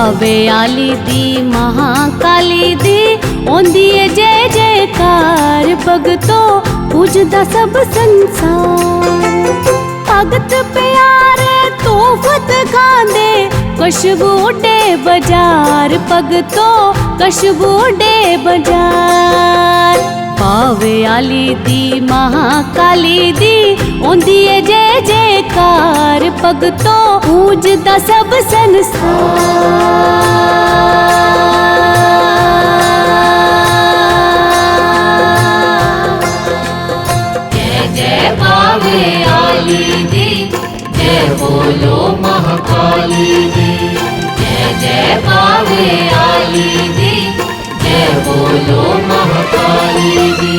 पावे आली दी महाकाली दी ओंदी है जय जयकार भगतो पूजदा सब संसार। भगत प्यारे तोहफत खांदे खुशबू उडे बाजार भगतो खुशबू उडे बाजार। पावे आली दी महाकाली दी ओंदी है जय जयकार भगतो पूजदा सब संसार। जय जय पावे आली दी जय बोलो महाकाली दी। जय जय पावे आली दी जय बोलो महाकाली दी।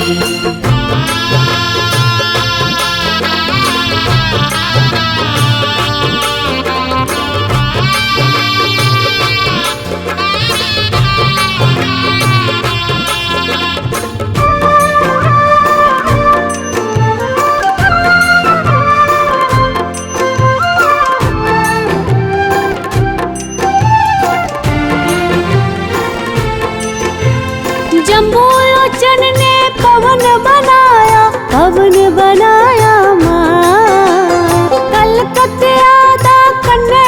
जम्बूलोचन ने पवन बनाया माँ। कलकत्ते आदा कन्ने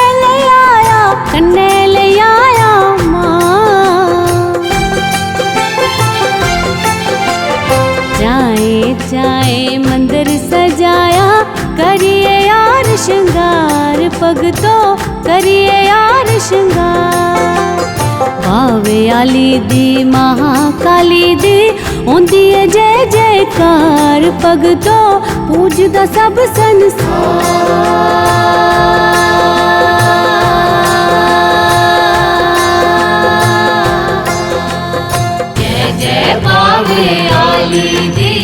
ले आया माँ। जाए जाए मंदिर सजाया करिए यार श्रृंगार भगतो करिए यार श्रृंगार। पावे आली दी महाकाली दी ओंदी है जय जयकार भगतो पूजदा सब संसार। जय जय पावे आली दी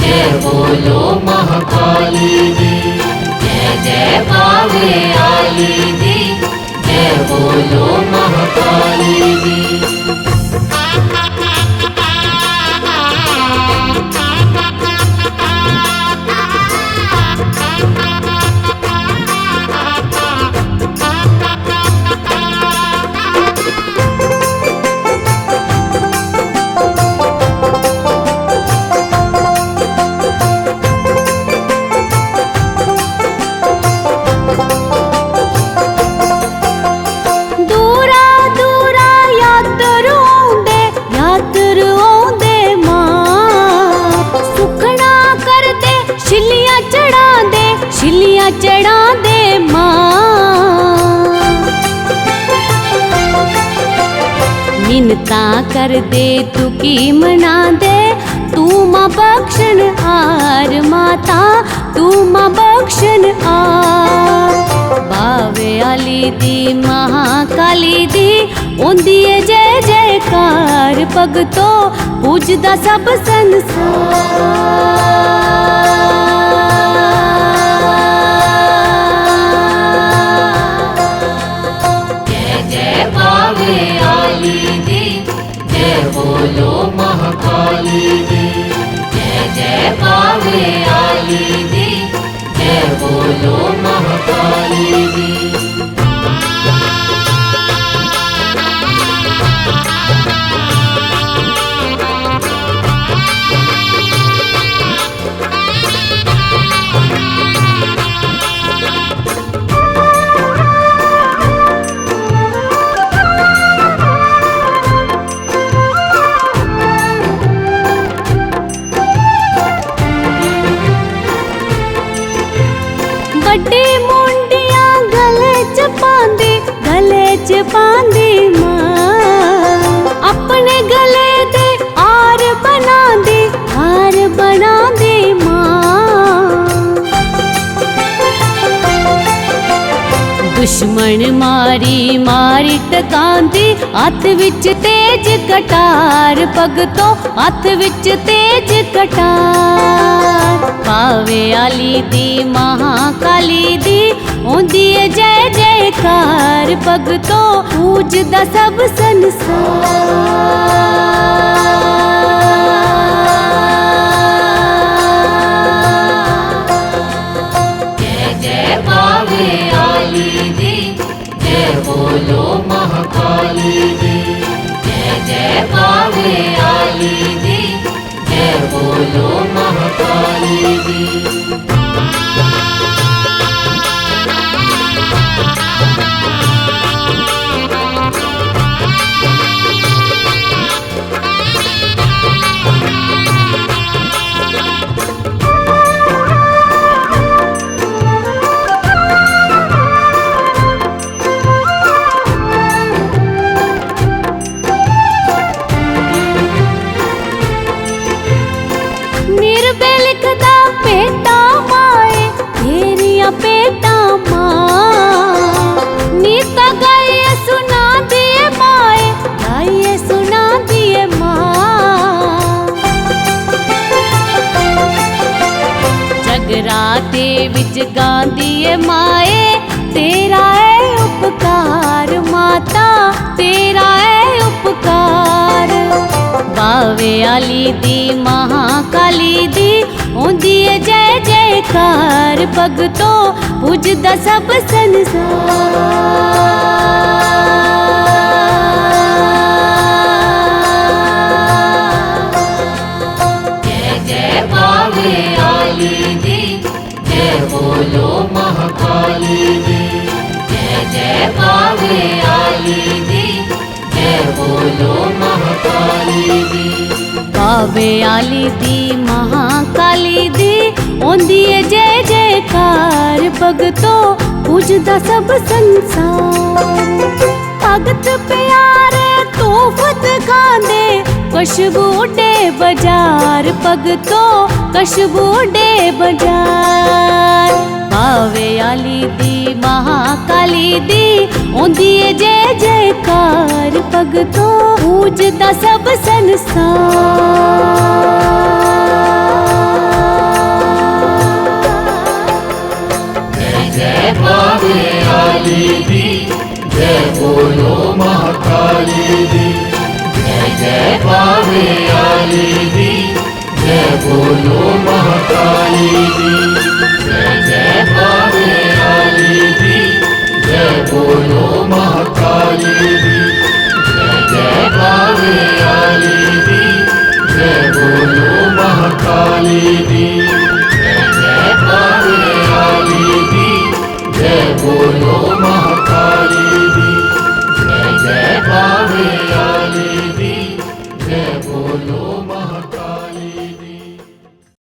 जय बोलो महाकाली दी। जय जय पावे आली दी जय बोलो महाकाली दी। छिलियां चढ़ा दे माँ। मिन्नता कर दे तू की मना दे तू माँ बख्शन हार माता तू माँ बख्शन हार। बावे आली दी महाकाली दी ओंदी है जय जयकार भगतो पूजदा सब संसार। जय बोलो महाकाली दी। जय जय पावे आली दी जय बोलो महाकाली दी। बड़ी मुंडियां गले च पांदी माँ। अपने गले दे हार बना दे माँ। दुश्मन मारी टकांदी हथ विच तेज कटार भगतो हथ विच तेज कटार। पावे आली दी महाकाली दी ओंदी है जय जयकार भगतो पूजदा सब संसार। जय जय पावे आली दी जय बोलो महाकाली। माते विच गांदी है माए तेरा है उपकार माता तेरा है उपकार बावे आली दी महाकाली दी होंदी है जय जयकार भगतो पूजदा सब संसार जय जय बावे आली दी जय बोलो महाकाली दी जय जय बावे आली दी जय बोलो महाकाली दी बावे आली दी महाकाली दी होंदी है जय जयकार भगतो पूजदा सब संसार भगत प्यारे तोफत खांदे कशबूडे बाजार भगतो कशबूडे बाजार बावे आली दी महाकाली दी होंदी है जय जयकार भगतो पूजदा सब संसार जय जय बावे आली दी जय बोलो महाकाली दी जय जय बावे आली दी जय बोलो महाकाली दी जय जय बावे आली दी जय बोलो महाकाली दी जय जय बावे आली दी जय बोलो महाकाली दी।